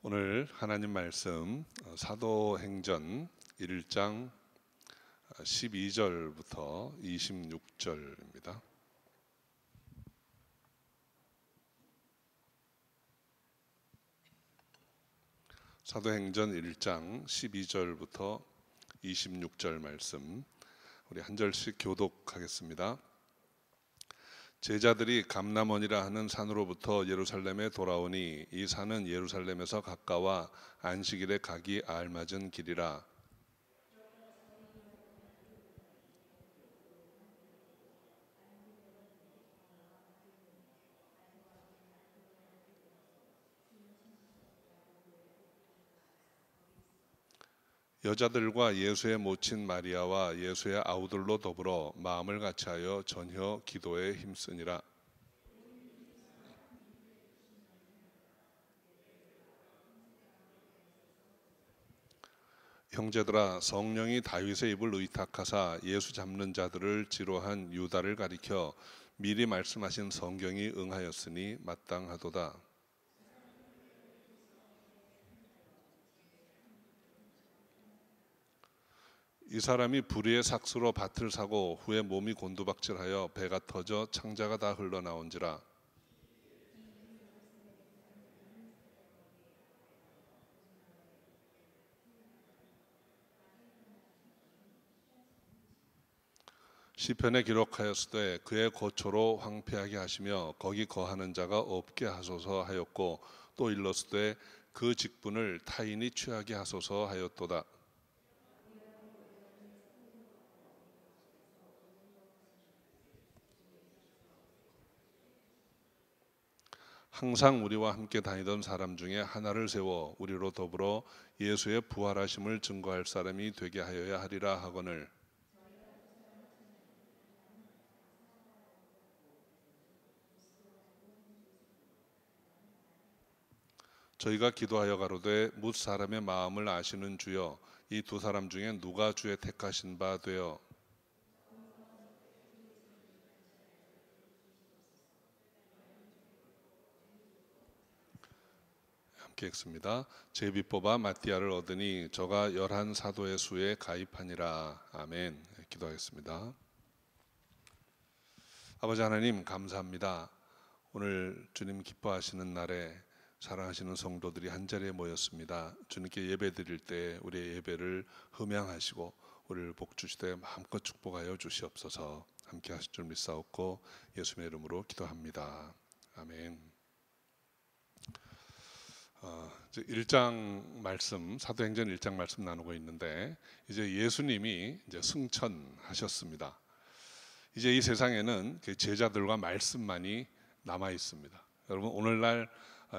오늘 하나님 말씀 사도행전 1장 12절부터 26절입니다. 사도행전 1장 12절부터 26절 말씀 우리 한 절씩 교독하겠습니다. 제자들이 감람원이라 하는 산으로부터 예루살렘에 돌아오니 이 산은 예루살렘에서 가까워 안식일에 가기 알맞은 길이라. 여자들과 예수의 모친 마리아와 예수의 아우들로 더불어 마음을 같이하여 전혀 기도에 힘쓰니라. 형제들아, 성령이 다윗의 입을 의탁하사 예수 잡는 자들을 지로한 유다를 가리켜 미리 말씀하신 성경이 응하였으니 마땅하도다. 이 사람이 불의의 삭수로 밭을 사고 후에 몸이 곤두박질하여 배가 터져 창자가 다 흘러나온지라. 시편에 기록하였으되 그의 고초로 황폐하게 하시며 거기 거하는 자가 없게 하소서 하였고, 또 일렀으되 그 직분을 타인이 취하게 하소서 하였도다. 항상 우리와 함께 다니던 사람 중에 하나를 세워 우리로 더불어 예수의 부활하심을 증거할 사람이 되게 하여야 하리라 하거늘, 저희가 기도하여 가로되 뭇 사람의 마음을 아시는 주여, 이 두 사람 중에 누가 주의 택하신 바 되어. 함께 읽습니다. 제비 뽑아 마띠아를 얻으니 저가 11 사도의 수에 가입하니라. 아멘. 기도하겠습니다. 아버지 하나님, 감사합니다. 오늘 주님 기뻐하시는 날에 사랑하시는 성도들이 한자리에 모였습니다. 주님께 예배 드릴 때 우리의 예배를 흠양하시고 우리를 복주시되 마음껏 축복하여 주시옵소서. 함께 하실 줄 믿사옵고 예수님의 이름으로 기도합니다. 아멘. 1장 말씀, 사도행전 1장 말씀 나누고 있는데, 이제 예수님이 이제 승천하셨습니다. 이제 이 세상에는 제자들과 말씀만이 남아 있습니다. 여러분, 오늘날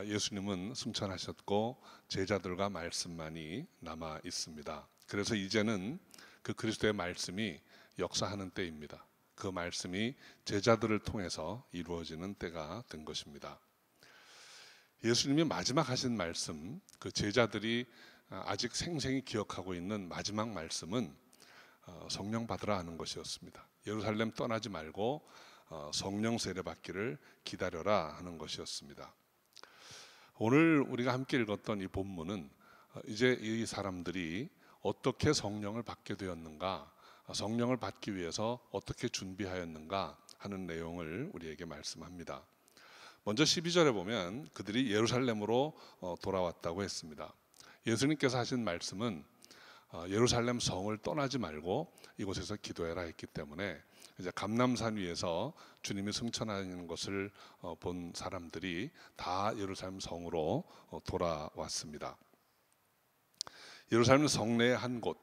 예수님은 승천하셨고 제자들과 말씀만이 남아 있습니다. 그래서 이제는 그 그리스도의 말씀이 역사하는 때입니다. 그 말씀이 제자들을 통해서 이루어지는 때가 된 것입니다. 예수님이 마지막 하신 말씀, 그 제자들이 아직 생생히 기억하고 있는 마지막 말씀은 성령 받으라 하는 것이었습니다. 예루살렘 떠나지 말고 성령 세례 받기를 기다려라 하는 것이었습니다. 오늘 우리가 함께 읽었던 이 본문은 이제 이 사람들이 어떻게 성령을 받게 되었는가, 성령을 받기 위해서 어떻게 준비하였는가 하는 내용을 우리에게 말씀합니다. 먼저 12절에 보면 그들이 예루살렘으로 돌아왔다고 했습니다. 예수님께서 하신 말씀은 예루살렘 성을 떠나지 말고 이곳에서 기도해라 했기 때문에 이제 감람산 위에서 주님이 승천하는 것을 본 사람들이 다 예루살렘 성으로 돌아왔습니다. 예루살렘 성내의 한 곳,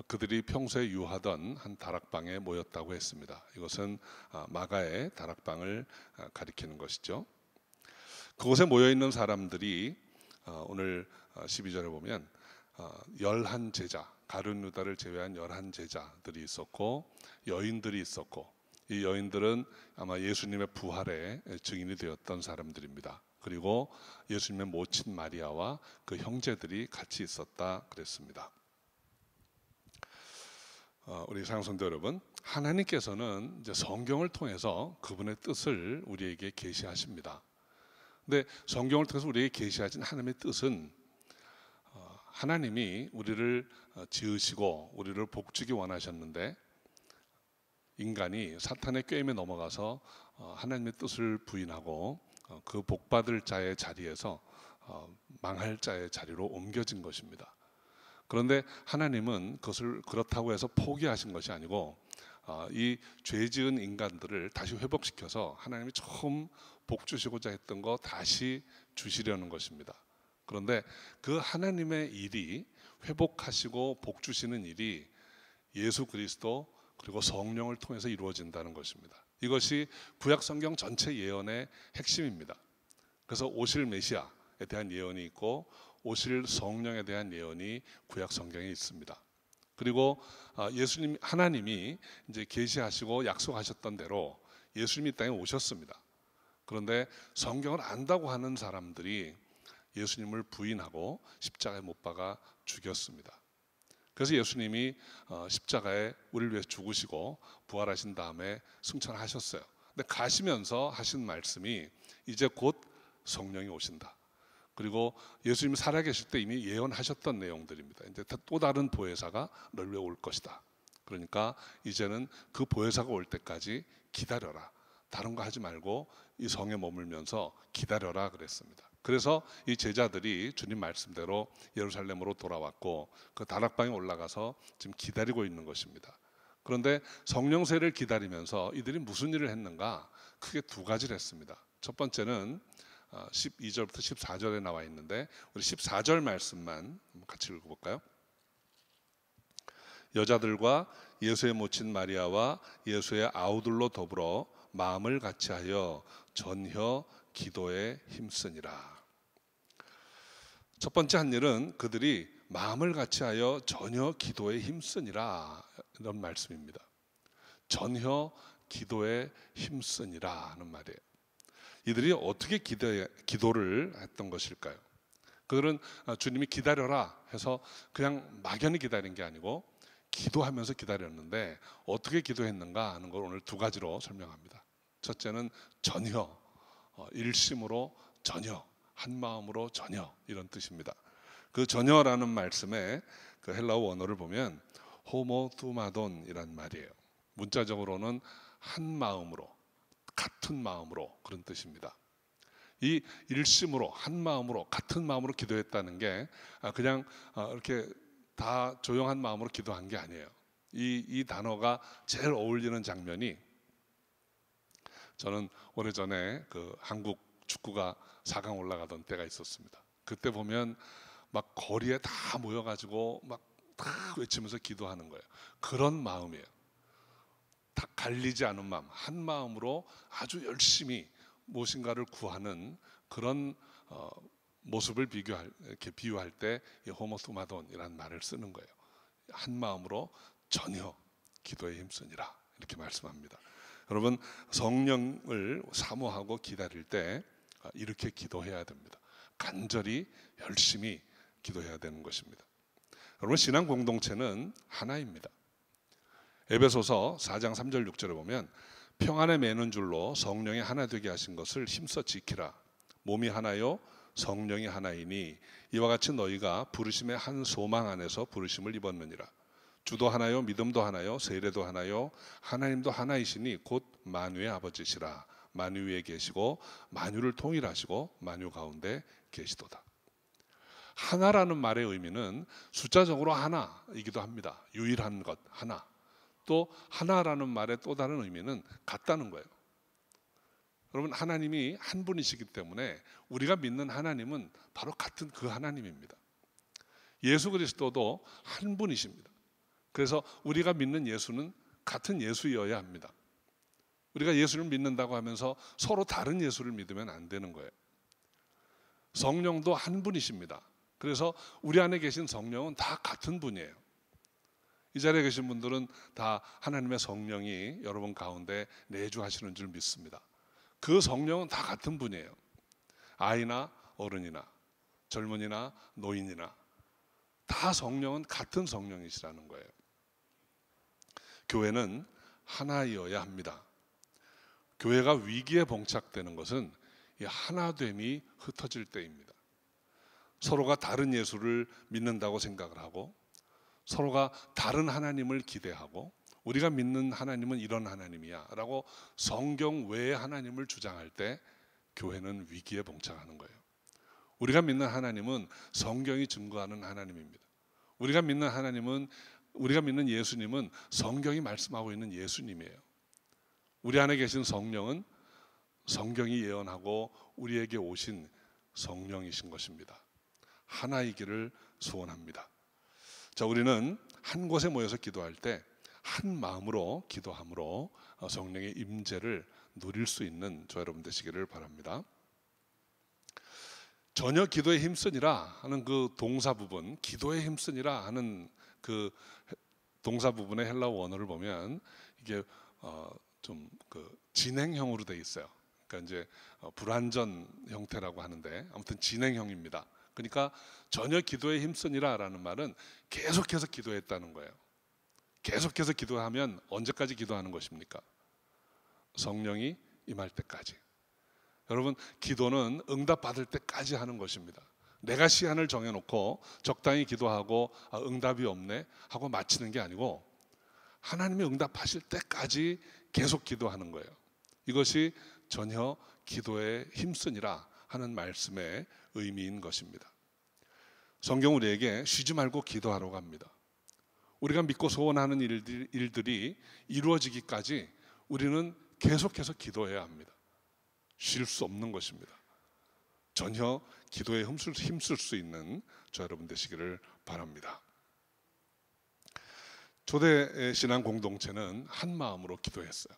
그들이 평소에 유하던 한 다락방에 모였다고 했습니다. 이것은 마가의 다락방을 가리키는 것이죠. 그곳에 모여있는 사람들이 오늘 12절에 보면 11 제자, 가룟 유다를 제외한 11 제자들이 있었고 여인들이 있었고, 이 여인들은 아마 예수님의 부활의 증인이 되었던 사람들입니다. 그리고 예수님의 모친 마리아와 그 형제들이 같이 있었다 그랬습니다. 우리 사랑하는 성도 여러분, 하나님께서는 이제 성경을 통해서 그분의 뜻을 우리에게 계시하십니다. 근데 성경을 통해서 우리에게 계시하신 하나님의 뜻은 하나님이 우리를 지으시고 우리를 복주기 원하셨는데 인간이 사탄의 꾀임에 넘어가서 하나님의 뜻을 부인하고 그 복받을 자의 자리에서 망할 자의 자리로 옮겨진 것입니다. 그런데 하나님은 그것을 그렇다고 해서 포기하신 것이 아니고 이 죄지은 인간들을 다시 회복시켜서 하나님이 처음 복 주시고자 했던 거 다시 주시려는 것입니다. 그런데 그 하나님의 일이, 회복하시고 복 주시는 일이 예수 그리스도 그리고 성령을 통해서 이루어진다는 것입니다. 이것이 구약 성경 전체 예언의 핵심입니다. 그래서 오실 메시아에 대한 예언이 있고 오실 성령에 대한 예언이 구약 성경에 있습니다. 그리고 예수님, 하나님이 이제 계시하시고 약속하셨던 대로 예수님이 이 땅에 오셨습니다. 그런데 성경을 안다고 하는 사람들이 예수님을 부인하고 십자가에 못 박아 죽였습니다. 그래서 예수님이 십자가에 우리를 위해서 죽으시고 부활하신 다음에 승천하셨어요. 근데 가시면서 하신 말씀이 이제 곧 성령이 오신다. 그리고 예수님이 살아계실 때 이미 예언하셨던 내용들입니다. 이제 또 다른 보혜사가 널 위해 올 것이다. 그러니까 이제는 그 보혜사가 올 때까지 기다려라. 다른 거 하지 말고 이 성에 머물면서 기다려라 그랬습니다. 그래서 이 제자들이 주님 말씀대로 예루살렘으로 돌아왔고 그 다락방에 올라가서 지금 기다리고 있는 것입니다. 그런데 성령세를 기다리면서 이들이 무슨 일을 했는가? 크게 두 가지를 했습니다. 첫 번째는 12절부터 14절에 나와 있는데 우리 14절 말씀만 같이 읽어볼까요? 여자들과 예수의 모친 마리아와 예수의 아우들로 더불어 마음을 같이하여 전혀 기도에 힘쓰니라. 첫 번째 한 일은 그들이 마음을 같이하여 전혀 기도에 힘쓰니라 이런 말씀입니다. 전혀 기도에 힘쓰니라 하는 말이에요. 이들이 어떻게 기도를 했던 것일까요? 그들은 주님이 기다려라 해서 그냥 막연히 기다린 게 아니고 기도하면서 기다렸는데 어떻게 기도했는가 하는 걸 오늘 두 가지로 설명합니다. 첫째는 전혀, 일심으로 전혀, 한 마음으로 전혀 이런 뜻입니다. 그 전혀라는 말씀의 그 헬라어 원어를 보면 호모투마돈이란 말이에요. 문자적으로는 한 마음으로, 같은 마음으로 그런 뜻입니다. 이 일심으로 한 마음으로 같은 마음으로 기도했다는 게 그냥 이렇게 다 조용한 마음으로 기도한 게 아니에요. 이 단어가 제일 어울리는 장면이 저는 오래전에 그 한국 축구가 4강 올라가던 때가 있었습니다. 그때 보면 막 거리에 다 모여가지고 막 다 외치면서 기도하는 거예요. 그런 마음이에요. 다 갈리지 않은 마음, 한 마음으로 아주 열심히 무엇인가를 구하는 그런 모습을 이렇게 비유할 때 이 호모투마돈이라는 말을 쓰는 거예요. 한 마음으로 전혀 기도에 힘쓰니라 이렇게 말씀합니다. 여러분 성령을 사모하고 기다릴 때 이렇게 기도해야 됩니다. 간절히 열심히 기도해야 되는 것입니다. 여러분 신앙 공동체는 하나입니다. 에베소서 4장 3절 6절에 보면 평안에 매는 줄로 성령이 하나 되게 하신 것을 힘써 지키라. 몸이 하나요 성령이 하나이니 이와 같이 너희가 부르심의 한 소망 안에서 부르심을 입었느니라. 주도 하나요 믿음도 하나요 세례도 하나요 하나님도 하나이시니 곧 만유의 아버지시라. 만유 위에 계시고 만유를 통일하시고 만유 가운데 계시도다. 하나라는 말의 의미는 숫자적으로 하나이기도 합니다. 유일한 것 하나. 또 하나라는 말의 또 다른 의미는 같다는 거예요. 여러분 하나님이 한 분이시기 때문에 우리가 믿는 하나님은 바로 같은 그 하나님입니다. 예수 그리스도도 한 분이십니다. 그래서 우리가 믿는 예수는 같은 예수여야 합니다. 우리가 예수를 믿는다고 하면서 서로 다른 예수를 믿으면 안 되는 거예요. 성령도 한 분이십니다. 그래서 우리 안에 계신 성령은 다 같은 분이에요. 이 자리에 계신 분들은 다 하나님의 성령이 여러분 가운데 내주하시는 줄 믿습니다. 그 성령은 다 같은 분이에요. 아이나 어른이나 젊은이나 노인이나 다 성령은 같은 성령이시라는 거예요. 교회는 하나이어야 합니다. 교회가 위기에 봉착되는 것은 이 하나됨이 흩어질 때입니다. 서로가 다른 예수를 믿는다고 생각을 하고 서로가 다른 하나님을 기대하고 우리가 믿는 하나님은 이런 하나님이야 라고 성경 외의 하나님을 주장할 때 교회는 위기에 봉착하는 거예요. 우리가 믿는 하나님은 성경이 증거하는 하나님입니다. 우리가 믿는 예수님은 성경이 말씀하고 있는 예수님이에요. 우리 안에 계신 성령은 성경이 예언하고 우리에게 오신 성령이신 것입니다. 하나이기를 소원합니다. 자, 우리는 한 곳에 모여서 기도할 때 한 마음으로 기도함으로 성령의 임재를 누릴 수 있는 저 여러분 되시기를 바랍니다. 전혀 기도에 힘쓰니라 하는 그 동사 부분, 기도에 힘쓰니라 하는 그 동사 부분의 헬라어 원어를 보면 이게 좀 그 진행형으로 돼 있어요. 그러니까 이제 불완전 형태라고 하는데 아무튼 진행형입니다. 그러니까 전혀 기도에 힘쓰니라라는 말은 계속해서 기도했다는 거예요. 계속해서 기도하면 언제까지 기도하는 것입니까? 성령이 임할 때까지. 여러분, 기도는 응답받을 때까지 하는 것입니다. 내가 시한을 정해놓고 적당히 기도하고 응답이 없네 하고 마치는 게 아니고 하나님이 응답하실 때까지 계속 기도하는 거예요. 이것이 전혀 기도에 힘쓰니라 하는 말씀의 의미인 것입니다. 성경 우리에게 쉬지 말고 기도하라고 합니다. 우리가 믿고 소원하는 일들이 이루어지기까지 우리는 계속해서 기도해야 합니다. 쉴 수 없는 것입니다. 전혀 기도에 힘쓸 수 있는 저 여러분 되시기를 바랍니다. 초대 신앙 공동체는 한 마음으로 기도했어요.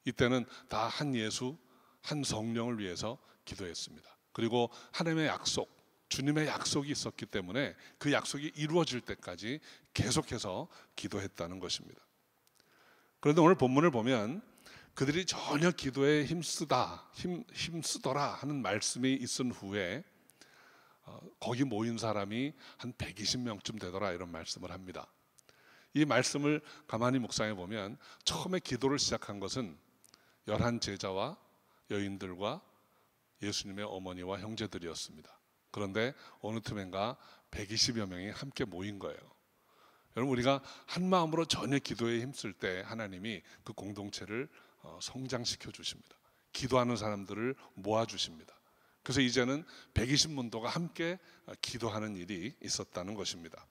이때는 다 한 예수, 한 성령을 위해서 기도했습니다. 그리고 하나님의 약속, 주님의 약속이 있었기 때문에 그 약속이 이루어질 때까지 계속해서 기도했다는 것입니다. 그런데 오늘 본문을 보면 그들이 전혀 기도에 힘쓰더라 하는 말씀이 있은 후에 거기 모인 사람이 한 120명쯤 되더라 이런 말씀을 합니다. 이 말씀을 가만히 묵상해 보면 처음에 기도를 시작한 것은 11 제자와 여인들과 예수님의 어머니와 형제들이었습니다. 그런데 어느 틈엔가 120여 명이 함께 모인 거예요. 여러분, 우리가 한 마음으로 전혀 기도에 힘쓸 때 하나님이 그 공동체를 성장시켜 주십니다. 기도하는 사람들을 모아 주십니다. 그래서 이제는 120문도가 함께 기도하는 일이 있었다는 것입니다.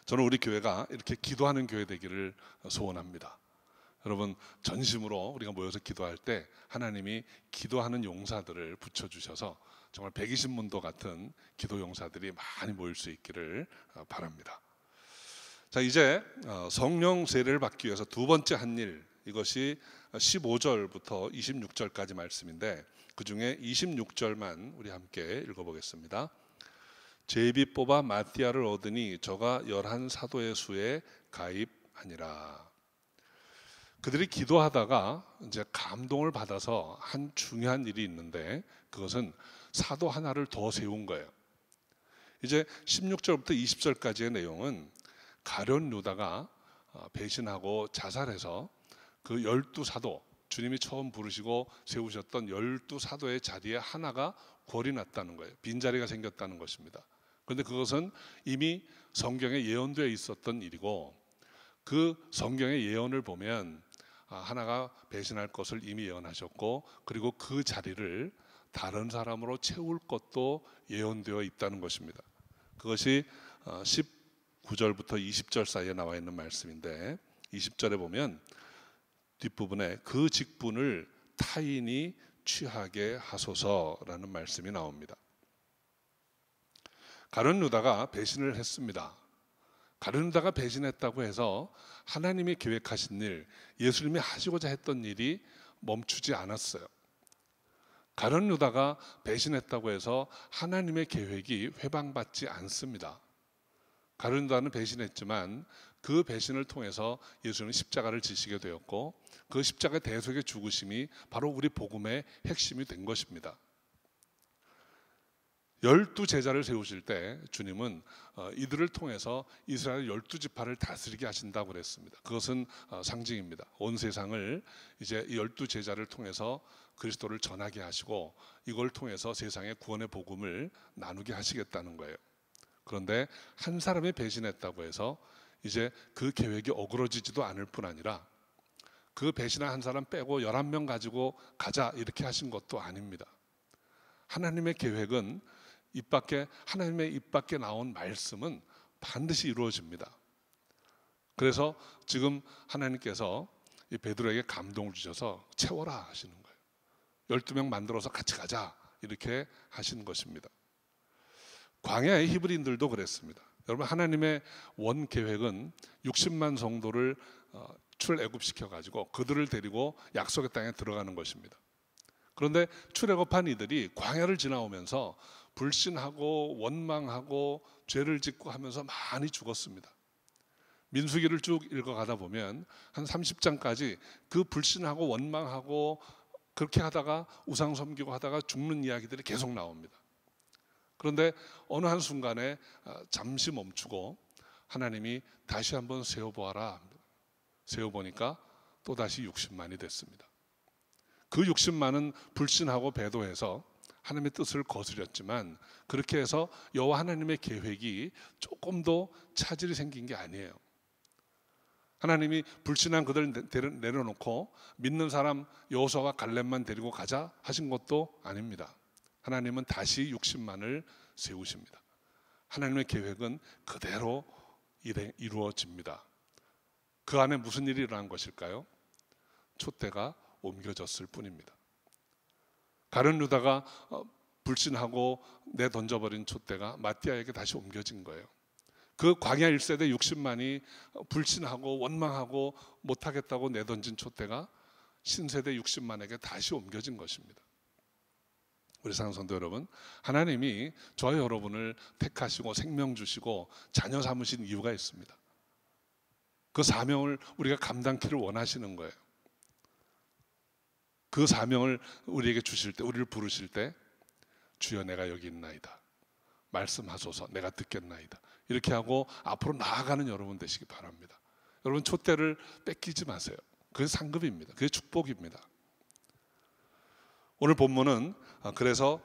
저는 우리 교회가 이렇게 기도하는 교회 되기를 소원합니다. 여러분, 전심으로 우리가 모여서 기도할 때 하나님이 기도하는 용사들을 붙여주셔서 정말 120문도 같은 기도 용사들이 많이 모일 수 있기를 바랍니다. 자, 이제 성령 세례를 받기 위해서 두 번째 한 일, 이것이 15절부터 26절까지 말씀인데 그 중에 26절만 우리 함께 읽어보겠습니다. 제비 뽑아 마띠아를 얻으니 저가 11 사도의 수에 가입하니라. 그들이 기도하다가 이제 감동을 받아서 한 중요한 일이 있는데 그것은 사도 하나를 더 세운 거예요. 이제 16절부터 20절까지의 내용은 가룟 유다가 배신하고 자살해서 그 12사도, 주님이 처음 부르시고 세우셨던 12사도의 자리에 하나가 궐이 났다는 거예요. 빈자리가 생겼다는 것입니다. 그런데 그것은 이미 성경에 예언되어 있었던 일이고 그 성경의 예언을 보면 하나가 배신할 것을 이미 예언하셨고 그리고 그 자리를 다른 사람으로 채울 것도 예언되어 있다는 것입니다. 그것이 19절부터 20절 사이에 나와 있는 말씀인데 20절에 보면 뒷부분에 그 직분을 타인이 취하게 하소서라는 말씀이 나옵니다. 가룟 유다가 배신을 했습니다. 가룟 유다가 배신했다고 해서 하나님이 계획하신 일, 예수님이 하시고자 했던 일이 멈추지 않았어요. 가룟 유다가 배신했다고 해서 하나님의 계획이 회방받지 않습니다. 가룟 유다는 배신했지만 그 배신을 통해서 예수는 십자가를 지시게 되었고 그 십자가 대속의 죽으심이 바로 우리 복음의 핵심이 된 것입니다. 12 제자를 세우실 때 주님은 이들을 통해서 이스라엘 12지파를 다스리게 하신다고 그랬습니다. 그것은 상징입니다. 온 세상을 이제 이 12 제자를 통해서 그리스도를 전하게 하시고 이걸 통해서 세상에 구원의 복음을 나누게 하시겠다는 거예요. 그런데 한 사람이 배신했다고 해서 이제 그 계획이 어그러지지도 않을 뿐 아니라 그 배신한 한 사람 빼고 11명 가지고 가자 이렇게 하신 것도 아닙니다. 하나님의 계획은 하나님의 입 밖에 나온 말씀은 반드시 이루어집니다. 그래서 지금 하나님께서 이 베드로에게 감동을 주셔서 채워라 하시는 거예요. 12명 만들어서 같이 가자 이렇게 하시는 것입니다. 광야의 히브리인들도 그랬습니다. 여러분, 하나님의 원 계획은 60만 성도를 출애굽시켜 가지고 그들을 데리고 약속의 땅에 들어가는 것입니다. 그런데 출애굽한 이들이 광야를 지나오면서 불신하고 원망하고 죄를 짓고 하면서 많이 죽었습니다. 민수기를 쭉 읽어가다 보면 한 30장까지 그 불신하고 원망하고 그렇게 하다가 우상 섬기고 하다가 죽는 이야기들이 계속 나옵니다. 그런데 어느 한순간에 잠시 멈추고 하나님이 다시 한번 세워보아라. 세워보니까 또다시 60만이 됐습니다. 그 60만은 불신하고 배도해서 하나님의 뜻을 거스렸지만 그렇게 해서 여호와 하나님의 계획이 조금도 차질이 생긴 게 아니에요. 하나님이 불신한 그들 내려놓고 믿는 사람 여호수아와 갈렙만 데리고 가자 하신 것도 아닙니다. 하나님은 다시 60만을 세우십니다. 하나님의 계획은 그대로 이루어집니다. 그 안에 무슨 일이 일어난 것일까요? 촛대가 옮겨졌을 뿐입니다. 가룟 유다가 불신하고 내던져버린 촛대가 마띠아에게 다시 옮겨진 거예요. 그 광야 1세대 60만이 불신하고 원망하고 못하겠다고 내던진 촛대가 신세대 60만에게 다시 옮겨진 것입니다. 우리 사랑하는 성도 여러분, 하나님이 저와 여러분을 택하시고 생명 주시고 자녀 삼으신 이유가 있습니다. 그 사명을 우리가 감당키를 원하시는 거예요. 그 사명을 우리에게 주실 때, 우리를 부르실 때 주여 내가 여기 있나이다, 말씀하소서, 내가 듣겠나이다, 이렇게 하고 앞으로 나아가는 여러분 되시기 바랍니다. 여러분, 촛대를 뺏기지 마세요. 그게 상급입니다. 그게 축복입니다. 오늘 본문은 그래서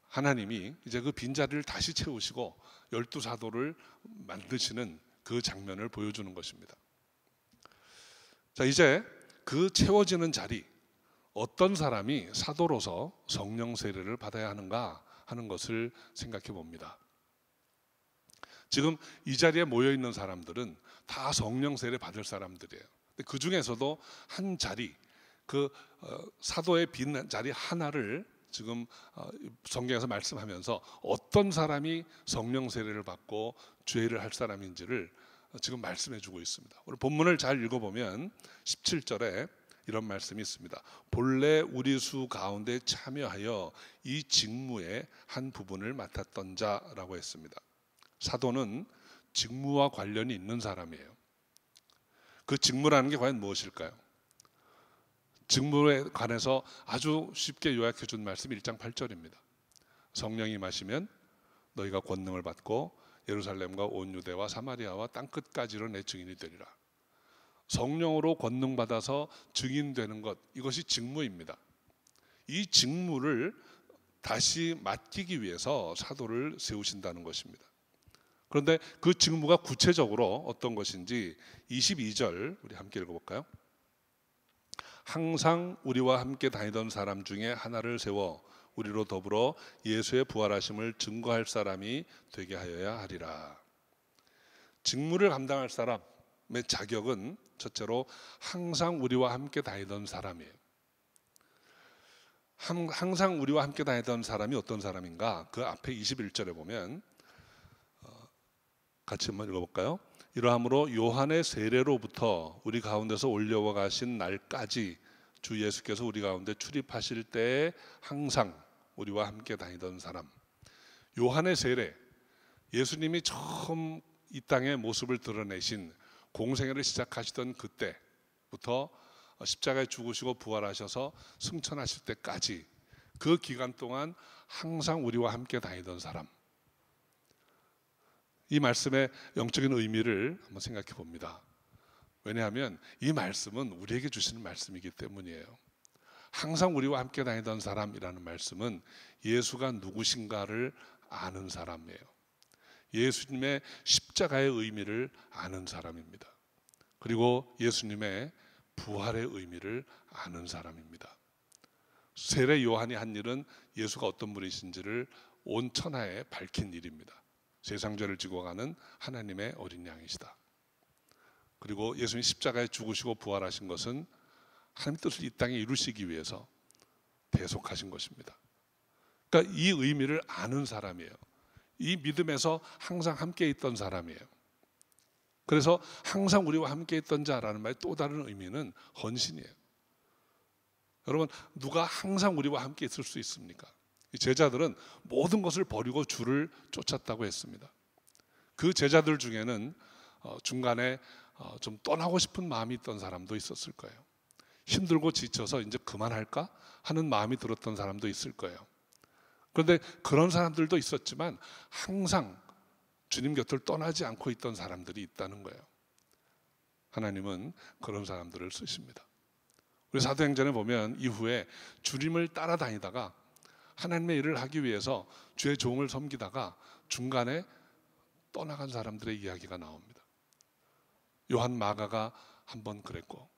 하나님이 이제 그 빈자리를 다시 채우시고 12사도를 만드시는 그 장면을 보여주는 것입니다. 자, 이제 그 채워지는 자리, 어떤 사람이 사도로서 성령 세례를 받아야 하는가 하는 것을 생각해 봅니다. 지금 이 자리에 모여 있는 사람들은 다 성령 세례 받을 사람들이에요. 그 중에서도 한 자리, 그 사도의 빈 자리 하나를 지금 성경에서 말씀하면서 어떤 사람이 성령 세례를 받고 죄를 할 사람인지를 지금 말씀해 주고 있습니다. 오늘 본문을 잘 읽어보면 17절에 이런 말씀이 있습니다. 본래 우리 수 가운데 참여하여 이 직무의 한 부분을 맡았던 자라고 했습니다. 사도는 직무와 관련이 있는 사람이에요. 그 직무라는 게 과연 무엇일까요? 직무에 관해서 아주 쉽게 요약해 준 말씀이 1장 8절입니다. 성령이 임하시면 너희가 권능을 받고 예루살렘과 온 유대와 사마리아와 땅끝까지로 내 증인이 되리라. 성령으로 권능 받아서 증인되는 것, 이것이 직무입니다. 이 직무를 다시 맡기기 위해서 사도를 세우신다는 것입니다. 그런데 그 직무가 구체적으로 어떤 것인지 22절 우리 함께 읽어볼까요? 항상 우리와 함께 다니던 사람 중에 하나를 세워 우리로 더불어 예수의 부활하심을 증거할 사람이 되게 하여야 하리라. 직무를 감당할 사람의 자격은 첫째로 항상 우리와 함께 다니던 사람이에요. 항상 우리와 함께 다니던 사람이 어떤 사람인가? 그 앞에 21절에 보면 같이 한번 읽어볼까요? 이러함으로 요한의 세례로부터 우리 가운데서 올려와 가신 날까지 주 예수께서 우리 가운데 출입하실 때에 항상 우리와 함께 다니던 사람. 요한의 세례, 예수님이 처음 이 땅의 모습을 드러내신 공생애를 시작하시던 그때부터 십자가에 죽으시고 부활하셔서 승천하실 때까지 그 기간 동안 항상 우리와 함께 다니던 사람. 이 말씀의 영적인 의미를 한번 생각해 봅니다. 왜냐하면 이 말씀은 우리에게 주시는 말씀이기 때문이에요. 항상 우리와 함께 다니던 사람이라는 말씀은 예수가 누구신가를 아는 사람이에요. 예수님의 십자가의 의미를 아는 사람입니다. 그리고 예수님의 부활의 의미를 아는 사람입니다. 세례 요한이 한 일은 예수가 어떤 분이신지를 온 천하에 밝힌 일입니다. 세상 죄를 지고 가는 하나님의 어린 양이시다. 그리고 예수님이 십자가에 죽으시고 부활하신 것은 하나님의 뜻을 이 땅에 이루시기 위해서 대속하신 것입니다. 그러니까 이 의미를 아는 사람이에요. 이 믿음에서 항상 함께 있던 사람이에요. 그래서 항상 우리와 함께 있던 자라는 말의 또 다른 의미는 헌신이에요. 여러분, 누가 항상 우리와 함께 있을 수 있습니까? 이 제자들은 모든 것을 버리고 주를 쫓았다고 했습니다. 그 제자들 중에는 중간에 좀 떠나고 싶은 마음이 있던 사람도 있었을 거예요. 힘들고 지쳐서 이제 그만할까 하는 마음이 들었던 사람도 있을 거예요. 그런데 그런 사람들도 있었지만 항상 주님 곁을 떠나지 않고 있던 사람들이 있다는 거예요. 하나님은 그런 사람들을 쓰십니다. 우리 사도행전에 보면 이후에 주님을 따라다니다가 하나님의 일을 하기 위해서 주의 종을 섬기다가 중간에 떠나간 사람들의 이야기가 나옵니다. 요한 마가가 한번 그랬고,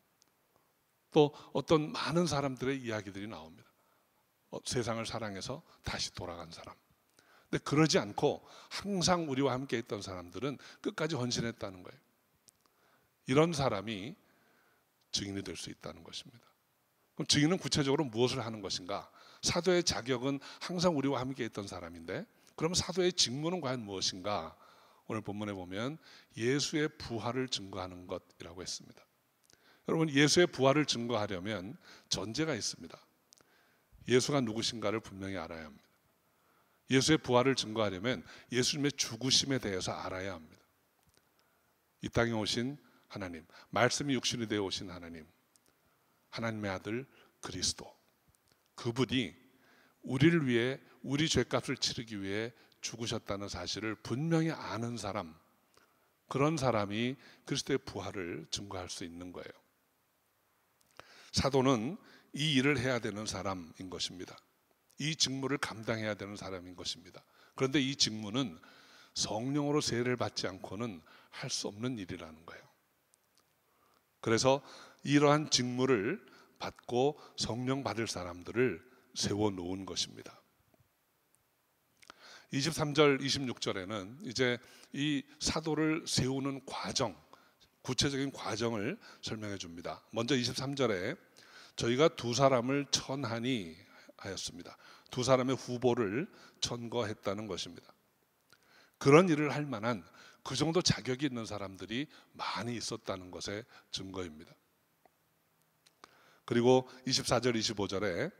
또 어떤 많은 사람들의 이야기들이 나옵니다. 세상을 사랑해서 다시 돌아간 사람. 근데 그러지 않고 항상 우리와 함께 있던 사람들은 끝까지 헌신했다는 거예요. 이런 사람이 증인이 될 수 있다는 것입니다. 그럼 증인은 구체적으로 무엇을 하는 것인가? 사도의 자격은 항상 우리와 함께 있던 사람인데, 그럼 사도의 직무는 과연 무엇인가? 오늘 본문에 보면 예수의 부활을 증거하는 것이라고 했습니다. 여러분, 예수의 부활을 증거하려면 전제가 있습니다. 예수가 누구신가를 분명히 알아야 합니다. 예수의 부활을 증거하려면 예수님의 죽으심에 대해서 알아야 합니다. 이 땅에 오신 하나님, 말씀이 육신이 되어 오신 하나님, 하나님의 아들 그리스도, 그분이 우리를 위해, 우리 죄값을 치르기 위해 죽으셨다는 사실을 분명히 아는 사람, 그런 사람이 그리스도의 부활을 증거할 수 있는 거예요. 사도는 이 일을 해야 되는 사람인 것입니다. 이 직무를 감당해야 되는 사람인 것입니다. 그런데 이 직무는 성령으로 세례를 받지 않고는 할 수 없는 일이라는 거예요. 그래서 이러한 직무를 받고 성령 받을 사람들을 세워놓은 것입니다. 23절, 26절에는 이제 이 사도를 세우는 과정, 구체적인 과정을 설명해 줍니다. 먼저 23절에 저희가 두 사람을 천하니 하였습니다. 두 사람의 후보를 천거했다는 것입니다. 그런 일을 할 만한 그 정도 자격이 있는 사람들이 많이 있었다는 것의 증거입니다. 그리고 24절, 25절에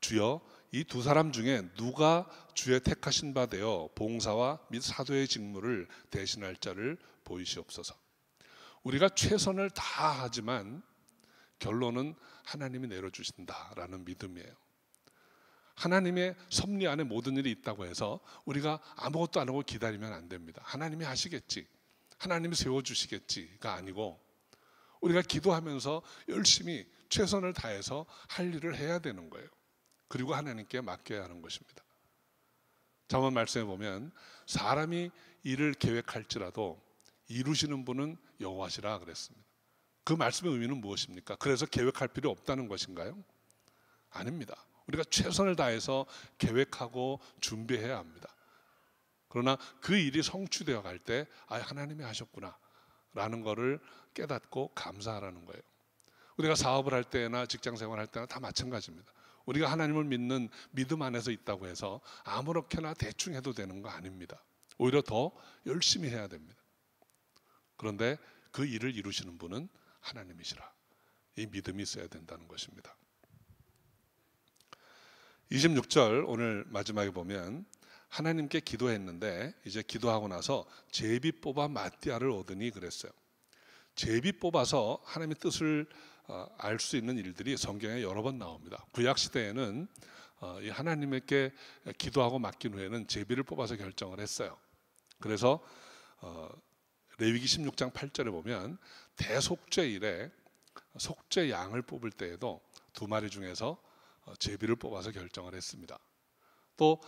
주여 이 두 사람 중에 누가 주의 택하신 바 되어 봉사와 및 사도의 직무를 대신할 자를 보이시옵소서. 우리가 최선을 다하지만 결론은 하나님이 내려주신다라는 믿음이에요. 하나님의 섭리 안에 모든 일이 있다고 해서 우리가 아무것도 안 하고 기다리면 안 됩니다. 하나님이 하시겠지, 하나님이 세워주시겠지가 아니고 우리가 기도하면서 열심히 최선을 다해서 할 일을 해야 되는 거예요. 그리고 하나님께 맡겨야 하는 것입니다. 잠언 말씀에 보면 사람이 일을 계획할지라도 이루시는 분은 여호와시라 그랬습니다. 그 말씀의 의미는 무엇입니까? 그래서 계획할 필요 없다는 것인가요? 아닙니다. 우리가 최선을 다해서 계획하고 준비해야 합니다. 그러나 그 일이 성취되어 갈 때 하나님이 하셨구나 라는 것을 깨닫고 감사하라는 거예요. 우리가 사업을 할 때나 직장생활 할 때나 다 마찬가지입니다. 우리가 하나님을 믿는 믿음 안에서 있다고 해서 아무렇게나 대충 해도 되는 거 아닙니다. 오히려 더 열심히 해야 됩니다. 그런데 그 일을 이루시는 분은 하나님이시라. 이 믿음이 있어야 된다는 것입니다. 26절 오늘 마지막에 보면 하나님께 기도했는데 이제 기도하고 나서 제비 뽑아 마띠아를 얻으니 그랬어요. 제비 뽑아서 하나님의 뜻을 알 수 있는 일들이 성경에 여러 번 나옵니다. 구약 시대에는 이 하나님께 기도하고 맡긴 후에는 제비를 뽑아서 결정을 했어요. 그래서 레위기 16장 8절에 보면 대속죄일에 속죄 양을 뽑을 때에도 두 마리 중에서 제비를 뽑아서 결정을 했습니다. 또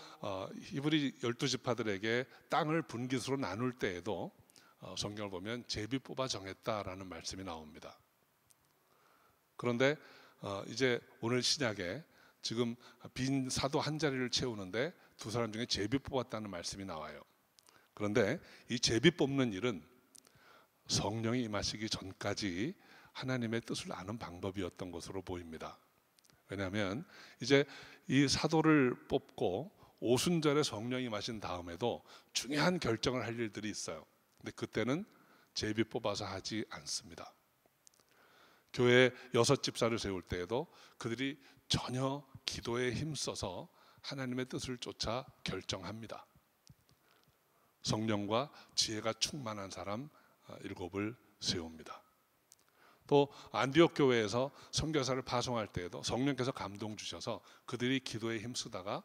히브리 12지파들에게 땅을 분깃으로 나눌 때에도 성경을 보면 제비 뽑아 정했다라는 말씀이 나옵니다. 그런데 이제 오늘 신약에 지금 빈 사도 한 자리를 채우는데 두 사람 중에 제비 뽑았다는 말씀이 나와요. 그런데 이 제비 뽑는 일은 성령이 임하시기 전까지 하나님의 뜻을 아는 방법이었던 것으로 보입니다. 왜냐하면 이제 이 사도를 뽑고 오순절에 성령이 임하신 다음에도 중요한 결정을 할 일들이 있어요. 근데 그때는 제비 뽑아서 하지 않습니다. 교회 6집사를 세울 때에도 그들이 전혀 기도에 힘써서 하나님의 뜻을 쫓아 결정합니다. 성령과 지혜가 충만한 사람 7을 세웁니다. 또 안디옥 교회에서 선교사를 파송할 때에도 성령께서 감동 주셔서 그들이 기도에 힘쓰다가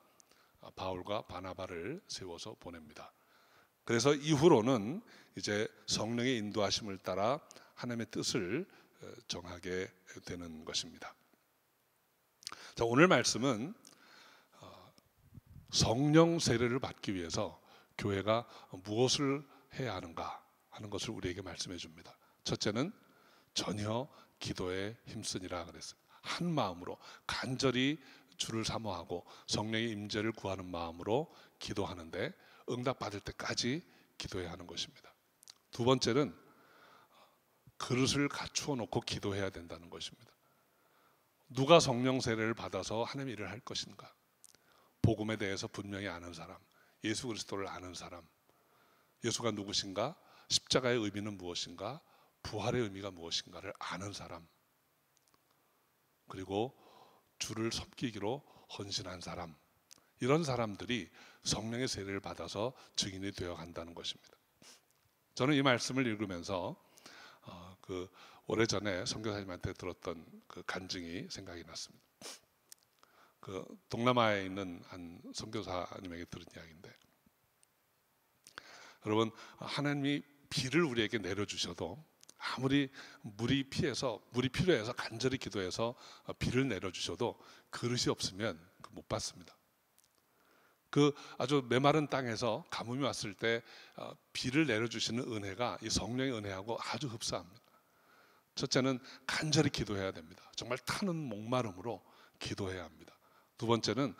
바울과 바나바를 세워서 보냅니다. 그래서 이후로는 이제 성령의 인도하심을 따라 하나님의 뜻을 정하게 되는 것입니다. 자, 오늘 말씀은 성령 세례를 받기 위해서 교회가 무엇을 해야 하는가 하는 것을 우리에게 말씀해 줍니다. 첫째는 전혀 기도에 힘쓰니라 그랬어요. 한 마음으로 간절히 주를 사모하고 성령의 임재를 구하는 마음으로 기도하는데 응답받을 때까지 기도해야 하는 것입니다. 두 번째는 그릇을 갖추어 놓고 기도해야 된다는 것입니다. 누가 성령 세례를 받아서 하나님의 일을 할 것인가? 복음에 대해서 분명히 아는 사람, 예수 그리스도를 아는 사람, 예수가 누구신가? 십자가의 의미는 무엇인가? 부활의 의미가 무엇인가를 아는 사람, 그리고 주를 섬기기로 헌신한 사람, 이런 사람들이 성령의 세례를 받아서 증인이 되어 간다는 것입니다. 저는 이 말씀을 읽으면서 오래전에 선교사님한테 들었던 그 간증이 생각이 났습니다. 그 동남아에 있는 한 선교사님에게 들은 이야기인데, 여러분, 하나님이 비를 우리에게 내려주셔도 아무리 물이 필요해서 간절히 기도해서 비를 내려주셔도 그릇이 없으면 못 받습니다. 그 아주 메마른 땅에서 가뭄이 왔을 때 비를 내려주시는 은혜가 이 성령의 은혜하고 아주 흡사합니다. 첫째는 간절히 기도해야 됩니다. 정말 타는 목마름으로 기도해야 합니다. 두 번째는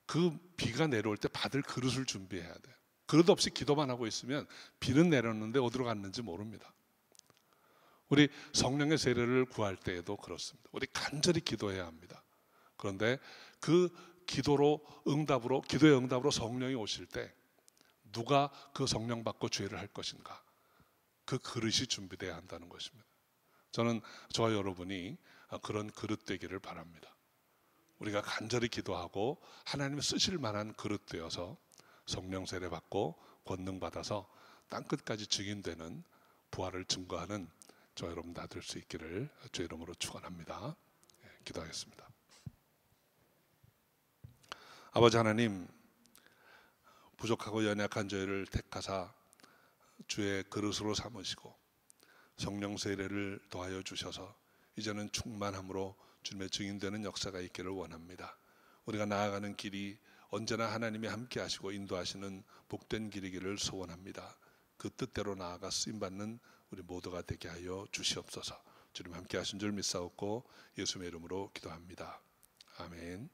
그 비가 내려올 때 받을 그릇을 준비해야 돼요. 그릇 없이 기도만 하고 있으면 비는 내렸는데 어디로 갔는지 모릅니다. 우리 성령의 세례를 구할 때에도 그렇습니다. 우리 간절히 기도해야 합니다. 그런데 그 기도의 응답으로 성령이 오실 때 누가 그 성령 받고 죄를 할 것인가? 그 그릇이 준비되어야 한다는 것입니다. 저는 저와 여러분이 그런 그릇 되기를 바랍니다. 우리가 간절히 기도하고 하나님이 쓰실 만한 그릇 되어서 성령 세례 받고 권능 받아서 땅끝까지 증인되는 부활을 증거하는 저 여러분 다 될 수 있기를 주의 이름으로 축원합니다. 기도하겠습니다. 아버지 하나님, 부족하고 연약한 저희를 택하사 주의 그릇으로 삼으시고 성령 세례를 더하여 주셔서 이제는 충만함으로 주님의 증인되는 역사가 있기를 원합니다. 우리가 나아가는 길이 언제나 하나님이 함께 하시고 인도하시는 복된 길이기를 소원합니다. 그 뜻대로 나아가 쓰임받는 우리 모두가 되게 하여 주시옵소서. 주님 함께 하신 줄 믿사옵고 예수의 이름으로 기도합니다. 아멘.